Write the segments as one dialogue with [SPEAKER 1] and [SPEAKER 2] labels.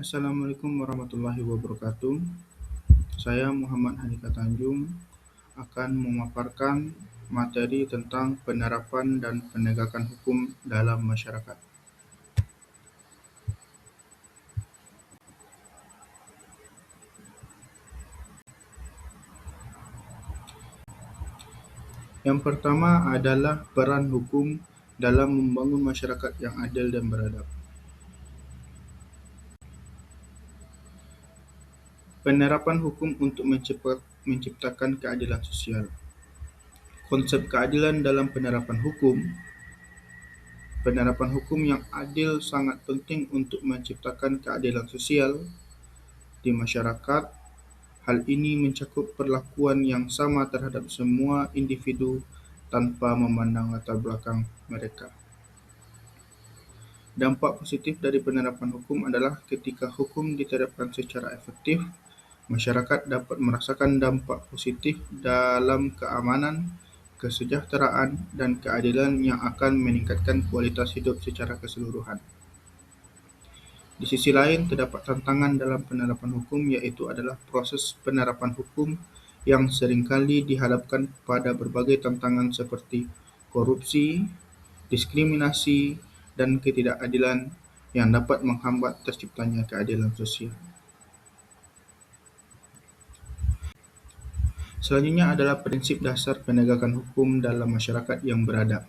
[SPEAKER 1] Assalamualaikum warahmatullahi wabarakatuh. Saya Muhammad Handika Tanjung akan memaparkan materi tentang penerapan dan penegakan hukum dalam masyarakat. Yang pertama adalah peran hukum dalam membangun masyarakat yang adil dan beradab. Penerapan hukum untuk menciptakan keadilan sosial. Konsep keadilan dalam penerapan hukum yang adil sangat penting untuk menciptakan keadilan sosial di masyarakat. Hal ini mencakup perlakuan yang sama terhadap semua individu tanpa memandang latar belakang mereka. Dampak positif dari penerapan hukum adalah ketika hukum diterapkan secara efektif, masyarakat dapat merasakan dampak positif dalam keamanan, kesejahteraan, dan keadilan yang akan meningkatkan kualitas hidup secara keseluruhan. Di sisi lain, terdapat tantangan dalam penerapan hukum, yaitu adalah proses penerapan hukum yang seringkali dihadapkan pada berbagai tantangan seperti korupsi, diskriminasi, dan ketidakadilan yang dapat menghambat terciptanya keadilan sosial. Selanjutnya adalah prinsip dasar penegakan hukum dalam masyarakat yang beradab,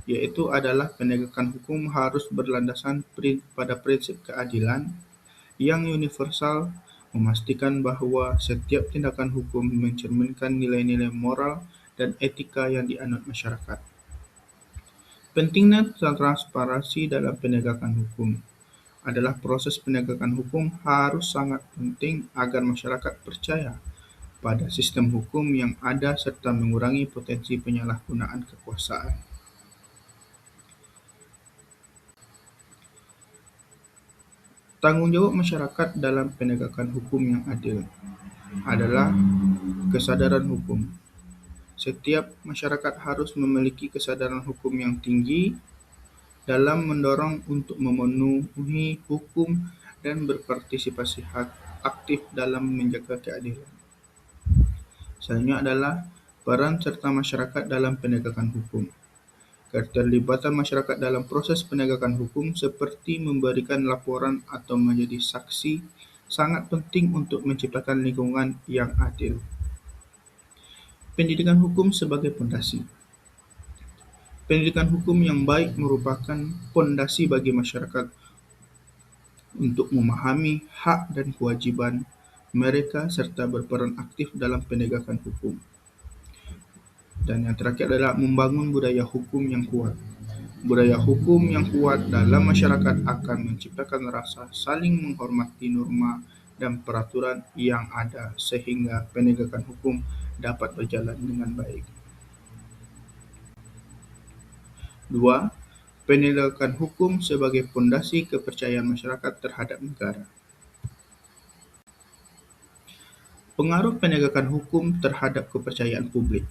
[SPEAKER 1] yaitu adalah penegakan hukum harus berlandasan pada prinsip keadilan yang universal, memastikan bahwa setiap tindakan hukum mencerminkan nilai-nilai moral dan etika yang dianut masyarakat. Pentingnya transparansi dalam penegakan hukum adalah proses penegakan hukum harus sangat penting agar masyarakat percaya pada sistem hukum yang ada serta mengurangi potensi penyalahgunaan kekuasaan. Tanggung jawab masyarakat dalam penegakan hukum yang adil adalah kesadaran hukum. Setiap masyarakat harus memiliki kesadaran hukum yang tinggi dalam mendorong untuk memenuhi hukum dan berpartisipasi aktif dalam menjaga keadilan. Selanjutnya adalah peran serta masyarakat dalam penegakan hukum. Keterlibatan masyarakat dalam proses penegakan hukum seperti memberikan laporan atau menjadi saksi sangat penting untuk menciptakan lingkungan yang adil. Pendidikan hukum sebagai pondasi. Pendidikan hukum yang baik merupakan pondasi bagi masyarakat untuk memahami hak dan kewajiban mereka serta berperan aktif dalam penegakan hukum. Dan yang terakhir adalah membangun budaya hukum yang kuat. Budaya hukum yang kuat dalam masyarakat akan menciptakan rasa saling menghormati norma dan peraturan yang ada sehingga penegakan hukum dapat berjalan dengan baik. 2. Penegakan hukum sebagai pondasi kepercayaan masyarakat terhadap negara. Pengaruh penegakan hukum terhadap kepercayaan publik.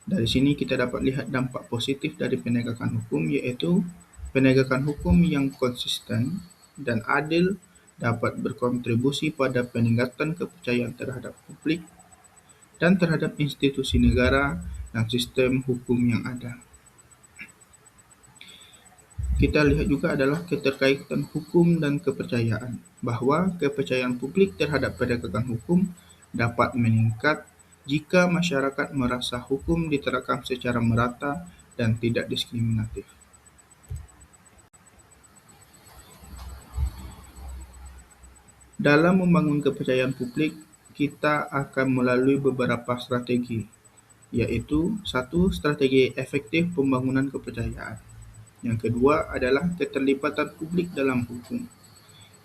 [SPEAKER 1] Dari sini kita dapat lihat dampak positif dari penegakan hukum, yaitu penegakan hukum yang konsisten dan adil dapat berkontribusi pada peningkatan kepercayaan terhadap publik dan terhadap institusi negara dan sistem hukum yang ada. Kita lihat juga adalah keterkaitan hukum dan kepercayaan, bahwa kepercayaan publik terhadap penegakan hukum dapat meningkat jika masyarakat merasa hukum diterapkan secara merata dan tidak diskriminatif. Dalam membangun kepercayaan publik, kita akan melalui beberapa strategi, yaitu 1. Strategi efektif pembangunan kepercayaan. Yang kedua adalah keterlibatan publik dalam hukum.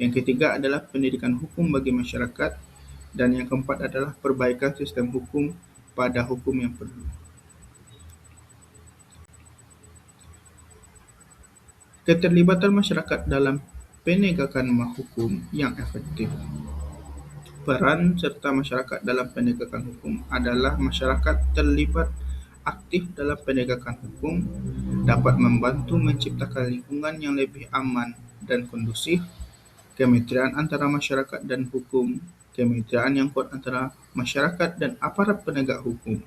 [SPEAKER 1] Yang ketiga adalah pendidikan hukum bagi masyarakat. Dan yang keempat adalah perbaikan sistem hukum pada hukum yang perlu. Keterlibatan masyarakat dalam penegakan hukum yang efektif. Peran serta masyarakat dalam penegakan hukum adalah masyarakat terlibat aktif dalam penegakan hukum dapat membantu menciptakan lingkungan yang lebih aman dan kondusif Kemitraan antara masyarakat dan hukum, kemitraan yang kuat antara masyarakat dan aparat penegak hukum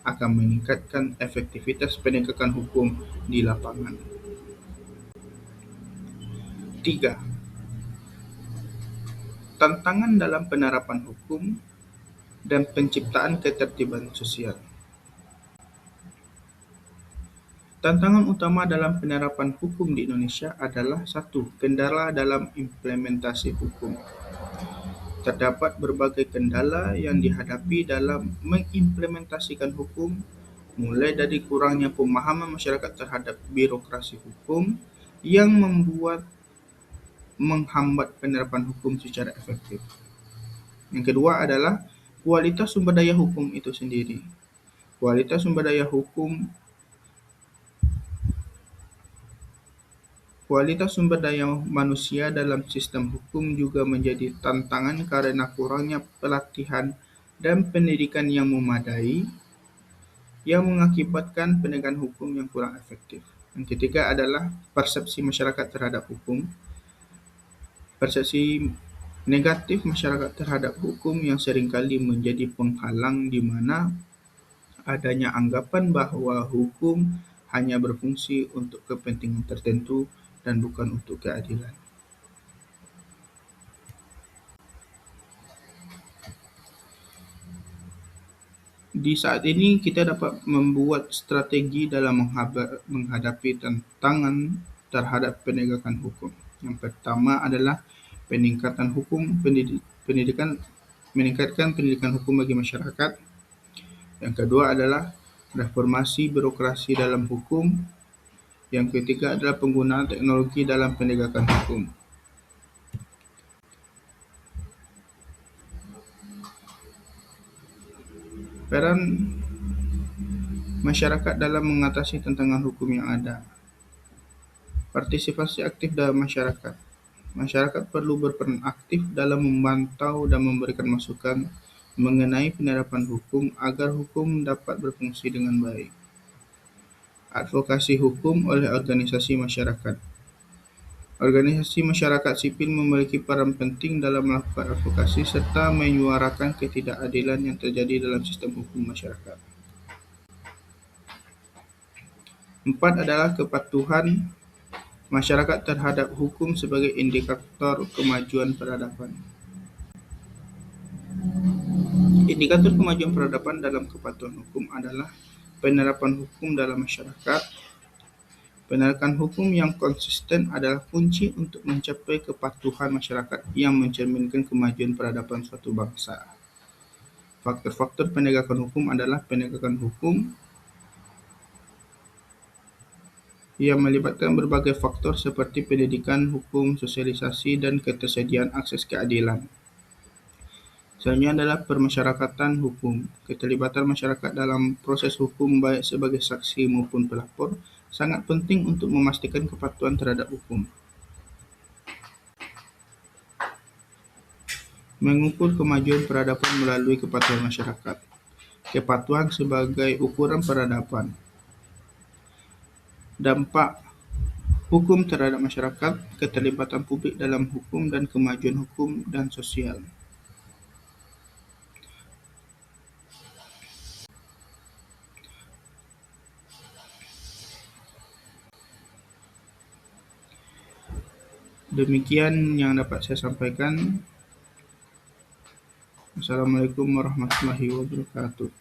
[SPEAKER 1] akan meningkatkan efektivitas penegakan hukum di lapangan. 3. Tantangan dalam penerapan hukum dan penciptaan ketertiban sosial. Tantangan utama dalam penerapan hukum di Indonesia adalah 1. Kendala dalam implementasi hukum. Terdapat berbagai kendala yang dihadapi dalam mengimplementasikan hukum, mulai dari kurangnya pemahaman masyarakat terhadap birokrasi hukum yang menghambat penerapan hukum secara efektif. Yang kedua adalah kualitas sumber daya hukum itu sendiri. Kualitas sumber daya manusia dalam sistem hukum juga menjadi tantangan karena kurangnya pelatihan dan pendidikan yang memadai yang mengakibatkan penegakan hukum yang kurang efektif. Yang ketiga adalah persepsi masyarakat terhadap hukum. Persepsi negatif masyarakat terhadap hukum yang seringkali menjadi penghalang di mana adanya anggapan bahwa hukum hanya berfungsi untuk kepentingan tertentu dan bukan untuk keadilan. Di saat ini kita dapat membuat strategi dalam menghadapi tantangan terhadap penegakan hukum. Yang pertama adalah meningkatkan pendidikan hukum bagi masyarakat. Yang kedua adalah reformasi birokrasi dalam hukum. Yang ketiga adalah penggunaan teknologi dalam penegakan hukum. Peran masyarakat dalam mengatasi tantangan hukum yang ada. Partisipasi aktif dalam masyarakat. Masyarakat perlu berperan aktif dalam memantau dan memberikan masukan mengenai penerapan hukum agar hukum dapat berfungsi dengan baik. Advokasi hukum oleh organisasi masyarakat. Organisasi masyarakat sipil memiliki peran penting dalam melakukan advokasi serta menyuarakan ketidakadilan yang terjadi dalam sistem hukum masyarakat. 4 adalah kepatuhan masyarakat terhadap hukum sebagai indikator kemajuan peradaban. Indikator kemajuan peradaban dalam kepatuhan hukum adalah penerapan hukum dalam masyarakat. Penerapan hukum yang konsisten adalah kunci untuk mencapai kepatuhan masyarakat yang mencerminkan kemajuan peradaban suatu bangsa. Faktor-faktor penegakan hukum adalah penegakan hukum yang melibatkan berbagai faktor seperti pendidikan hukum, sosialisasi, dan ketersediaan akses keadilan. Selanjutnya adalah permasyarakatan hukum. Keterlibatan masyarakat dalam proses hukum baik sebagai saksi maupun pelapor sangat penting untuk memastikan kepatuhan terhadap hukum. Mengukur kemajuan peradaban melalui kepatuhan masyarakat. Kepatuhan sebagai ukuran peradaban. Dampak hukum terhadap masyarakat, keterlibatan publik dalam hukum dan kemajuan hukum dan sosial. Demikian yang dapat saya sampaikan. Assalamualaikum warahmatullahi wabarakatuh.